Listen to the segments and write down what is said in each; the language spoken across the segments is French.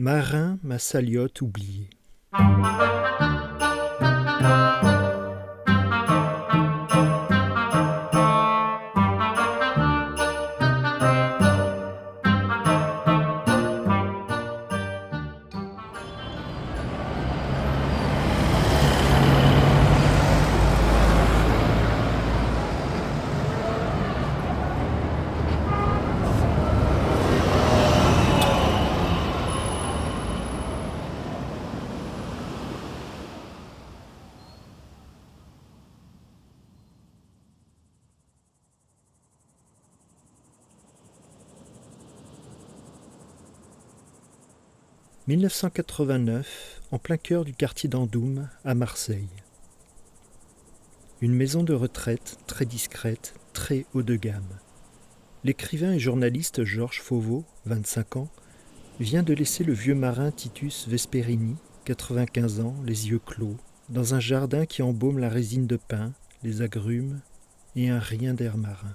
Marin, ma saliote oubliée. « 1989, en plein cœur du quartier d'Andoum, à Marseille. Une maison de retraite très discrète, très haut de gamme. L'écrivain et journaliste Georges Fauveau, 25 ans, vient de laisser le vieux marin Titus Vesperini, 95 ans, les yeux clos, dans un jardin qui embaume la résine de pin, les agrumes et un rien d'air marin.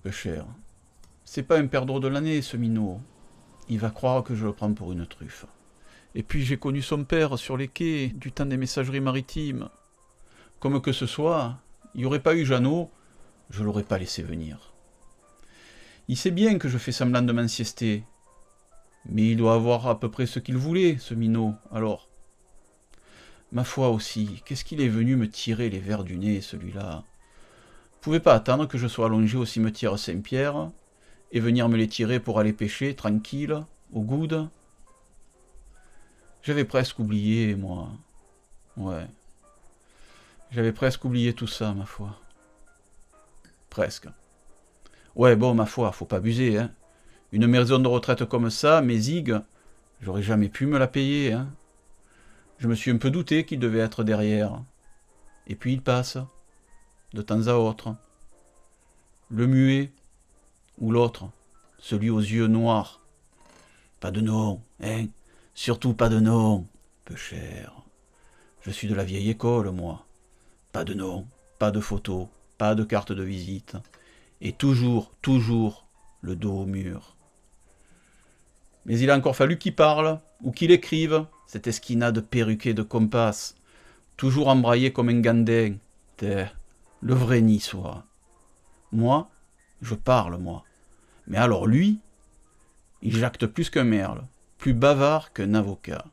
Peu cher. C'est pas un perdreau de l'année, ce minot. Il va croire que je le prends pour une truffe. Et puis j'ai connu son père sur les quais du temps des messageries maritimes. Comme que ce soit, il n'y aurait pas eu Jeannot, je l'aurais pas laissé venir. Il sait bien que je fais semblant de m'ensiester. Mais il doit avoir à peu près ce qu'il voulait, ce minot, alors. Ma foi aussi, qu'est-ce qu'il est venu me tirer les vers du nez, celui-là? Pouvait pas attendre que je sois allongé au cimetière Saint-Pierre et venir me les tirer pour aller pêcher, tranquille, au goude. J'avais presque oublié, moi. Ouais. J'avais presque oublié tout ça, ma foi. Presque. Ouais, bon, ma foi, faut pas abuser, hein. Une maison de retraite comme ça, mes zigues, j'aurais jamais pu me la payer, hein. Je me suis un peu douté qu'il devait être derrière. Et puis il passe, de temps à autre. Le muet, ou l'autre, celui aux yeux noirs. Pas de nom, hein, surtout pas de nom, peu cher. Je suis de la vieille école, moi. Pas de nom, pas de photo, pas de carte de visite. Et toujours, le dos au mur. Mais il a encore fallu qu'il parle, ou qu'il écrive, cette esquinade perruquée de compas, toujours embraillé comme un gandin. Le vrai niçois. Moi, je parle, moi. Mais alors lui, il jacte plus qu'un merle, plus bavard qu'un avocat.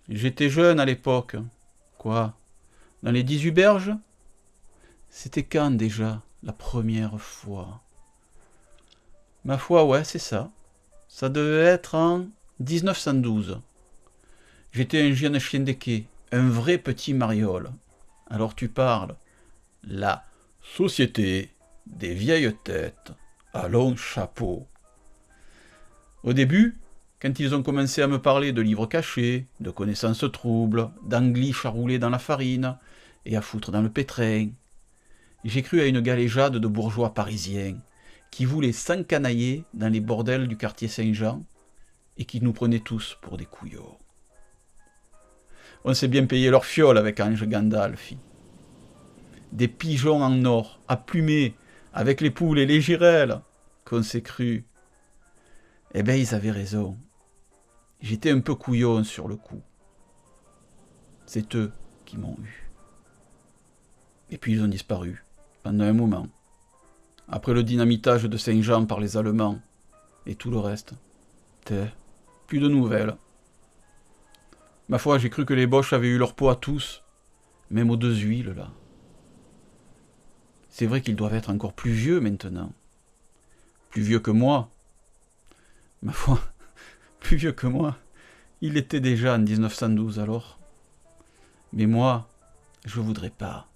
J'étais jeune à l'époque. Quoi? Dans les 18 berges? C'était quand déjà, la première fois? Ma foi, ouais, c'est ça. Ça devait être en 1912. J'étais un jeune chien des quais, un vrai petit mariole. Alors tu parles. La société des vieilles têtes à long chapeau. Au début, quand ils ont commencé à me parler de livres cachés, de connaissances troubles, d'angliches à rouler dans la farine et à foutre dans le pétrin, j'ai cru à une galéjade de bourgeois parisiens qui voulaient s'encanailler dans les bordels du quartier Saint-Jean et qui nous prenaient tous pour des couillots. On s'est bien payé leur fiole avec Ange Gandalf. Des pigeons en or, à plumer, avec les poules et les girelles, qu'on s'est cru. Eh ben, ils avaient raison. J'étais un peu couillon sur le coup. C'est eux qui m'ont eu. Et puis ils ont disparu, pendant un moment. Après le dynamitage de Saint-Jean par les Allemands, et tout le reste. Plus de nouvelles. Ma foi, j'ai cru que les Boches avaient eu leur peau à tous, même aux deux huiles, là. C'est vrai qu'ils doivent être encore plus vieux maintenant. Plus vieux que moi. Ma foi, plus vieux que moi. Il était déjà en 1912 alors. Mais moi, je voudrais pas.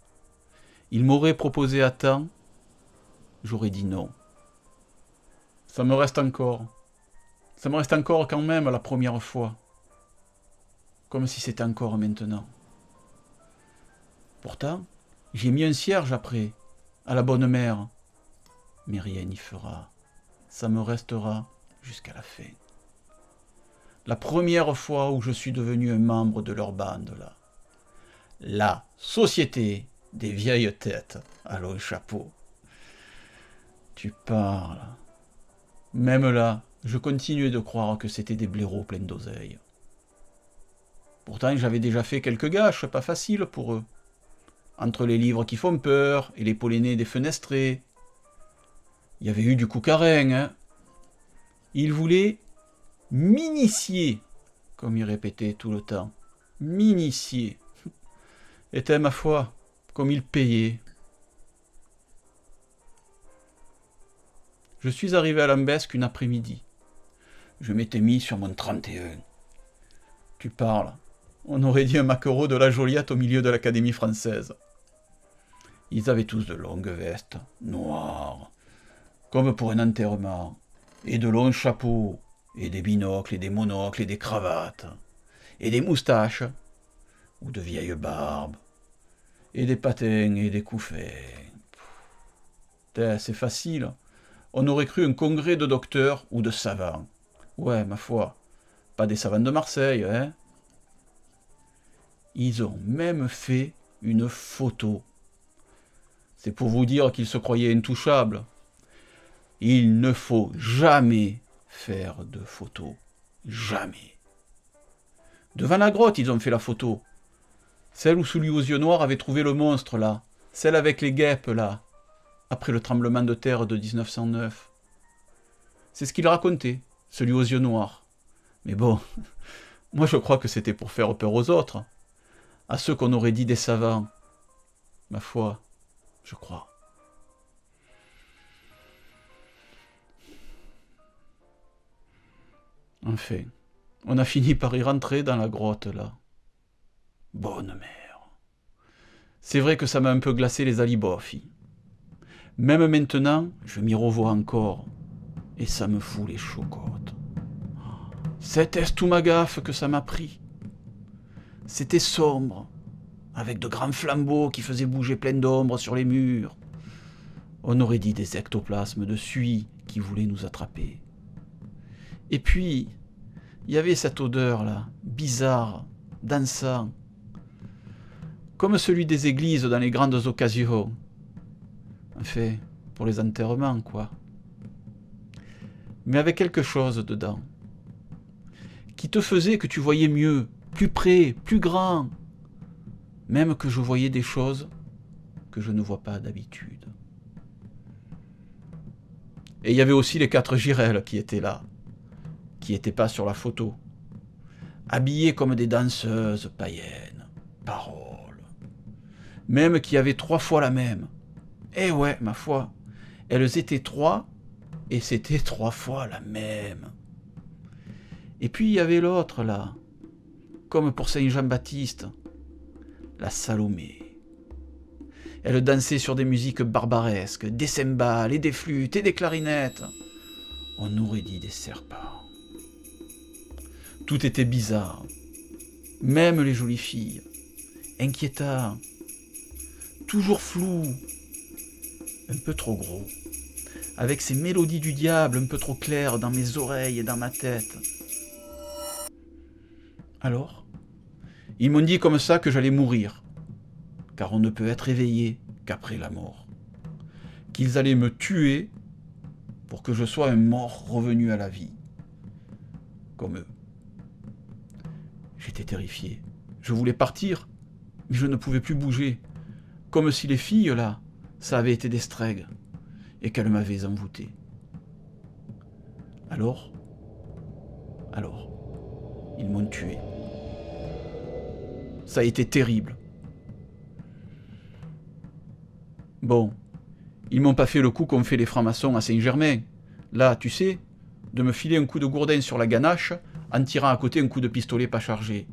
Il m'aurait proposé à temps, j'aurais dit non. Ça me reste encore. Ça me reste encore quand même la première fois. Comme si c'était encore maintenant. Pourtant, j'ai mis un cierge après, à la bonne mère. Mais rien n'y fera. Ça me restera jusqu'à la fin. La première fois où je suis devenu un membre de leur bande, là. La société des vieilles têtes à long chapeau. Tu parles. Même là, je continuais de croire que c'était des blaireaux pleins d'oseille. Pourtant, j'avais déjà fait quelques gâches, pas faciles pour eux. Entre les livres qui font peur et les polonais des fenestrés. Il y avait eu du coucarin, hein. Ils voulaient m'initier, comme il répétait tout le temps. M'initier. Était, ma foi, comme il payait. Je suis arrivé à Lambesc une après-midi. Je m'étais mis sur mon 31. Tu parles. On aurait dit un maquereau de la Joliette au milieu de l'Académie française. Ils avaient tous de longues vestes, noires, comme pour un enterrement, et de longs chapeaux, et des binocles, et des monocles, et des cravates, et des moustaches, ou de vieilles barbes, et des patins, et des couffets. C'est facile. On aurait cru un congrès de docteurs ou de savants. Ouais, ma foi, pas des savants de Marseille, hein. Ils ont même fait une photo. C'est pour vous dire qu'ils se croyaient intouchables. Il ne faut jamais faire de photo. Jamais. Devant la grotte, ils ont fait la photo. Celle où celui aux yeux noirs avait trouvé le monstre, là. Celle avec les guêpes, là. Après le tremblement de terre de 1909. C'est ce qu'il racontait, celui aux yeux noirs. Mais bon, moi je crois que c'était pour faire peur aux autres. À ceux qu'on aurait dit des savants. Ma foi, je crois. Enfin, on a fini par y rentrer dans la grotte, là. Bonne mère. C'est vrai que ça m'a un peu glacé les alibofs. Même maintenant, je m'y revois encore. Et ça me fout les chocottes. Cette estoumagaffe que ça m'a pris. C'était sombre, avec de grands flambeaux qui faisaient bouger plein d'ombres sur les murs. On aurait dit des ectoplasmes de suie qui voulaient nous attraper. Et puis, il y avait cette odeur-là, bizarre, d'encens, comme celui des églises dans les grandes occasions. Enfin, pour les enterrements, quoi. Mais avec quelque chose dedans, qui te faisait que tu voyais mieux, plus près, plus grand, même que je voyais des choses que je ne vois pas d'habitude. Et il y avait aussi les 4 girelles qui étaient là, qui n'étaient pas sur la photo, habillées comme des danseuses païennes, paroles, même qui avaient 3 fois la même. Eh ouais, ma foi, elles étaient 3, et c'était 3 fois la même. Et puis il y avait l'autre là, comme pour Saint Jean-Baptiste, la Salomé. Elle dansait sur des musiques barbaresques, des cymbales et des flûtes et des clarinettes. On aurait dit des serpents. Tout était bizarre, même les jolies filles, inquiétant, toujours flou, un peu trop gros, avec ces mélodies du diable un peu trop claires dans mes oreilles et dans ma tête. Alors, ils m'ont dit comme ça que j'allais mourir, car on ne peut être éveillé qu'après la mort. Qu'ils allaient me tuer pour que je sois un mort revenu à la vie, comme eux. J'étais terrifié. Je voulais partir, mais je ne pouvais plus bouger, comme si les filles, là, ça avait été des strègues, et qu'elles m'avaient envoûté. Alors, ils m'ont tué. Ça a été terrible. Bon, ils m'ont pas fait le coup qu'ont fait les francs-maçons à Saint-Germain. Là, tu sais, de me filer un coup de gourdin sur la ganache en tirant à côté un coup de pistolet pas chargé.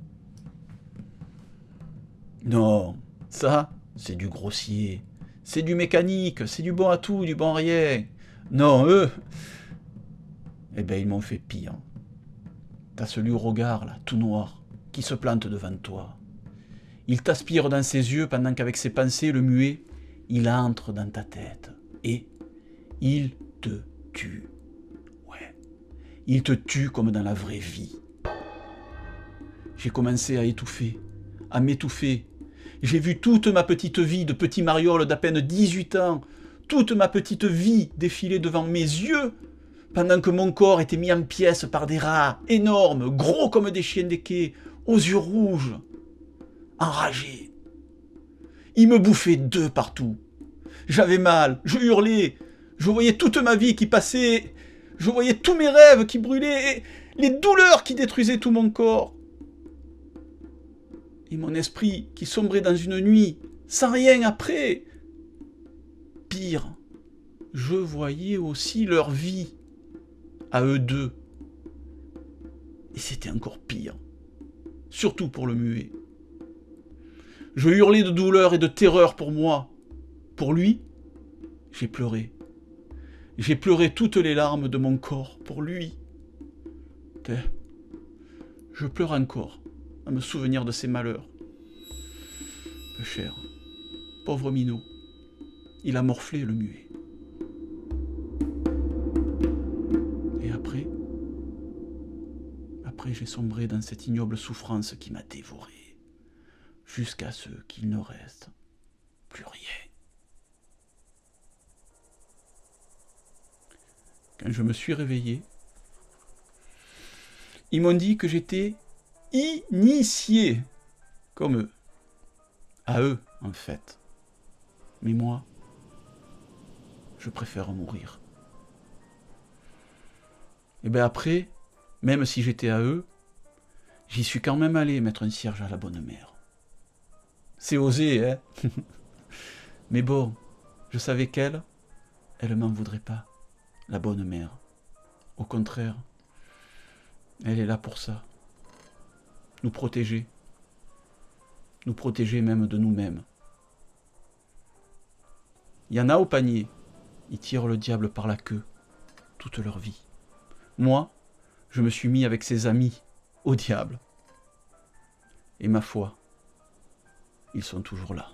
Non, ça, c'est du grossier. C'est du mécanique, c'est du bon à tout, du bon à rien. Non, eux, eh ben ils m'ont fait pire. T'as celui au regard, là, tout noir, qui se plante devant toi. Il t'aspire dans ses yeux pendant qu'avec ses pensées, le muet, il entre dans ta tête. Et il te tue. Ouais, il te tue comme dans la vraie vie. J'ai commencé à étouffer, à m'étouffer. J'ai vu toute ma petite vie de petit mariole d'à peine 18 ans toute ma petite vie défiler devant mes yeux, pendant que mon corps était mis en pièces par des rats énormes, gros comme des chiens des quais, aux yeux rouges, enragés. Ils me bouffaient d'eux partout. J'avais mal, je hurlais, je voyais toute ma vie qui passait, je voyais tous mes rêves qui brûlaient, et les douleurs qui détruisaient tout mon corps. Et mon esprit qui sombrait dans une nuit, sans rien après. Pire, je voyais aussi leur vie, à eux deux. Et c'était encore pire, surtout pour le muet. Je hurlais de douleur et de terreur pour moi. Pour lui, j'ai pleuré. J'ai pleuré toutes les larmes de mon corps pour lui. Je pleure encore à me souvenir de ses malheurs. Peu cher, pauvre minot, il a morflé le muet. Et après, j'ai sombré dans cette ignoble souffrance qui m'a dévoré, jusqu'à ce qu'il ne reste plus rien. Quand je me suis réveillé, ils m'ont dit que j'étais initié, comme eux. À eux, en fait. Mais moi, je préfère mourir. Et bien après, même si j'étais à eux, j'y suis quand même allé mettre un cierge à la bonne mère. C'est osé, hein. Mais bon, je savais qu'elle m'en voudrait pas, la bonne mère. Au contraire, elle est là pour ça. Nous protéger même de nous-mêmes. Il y en a au panier, ils tirent le diable par la queue, toute leur vie. Moi, je me suis mis avec ses amis au diable. Et ma foi, ils sont toujours là.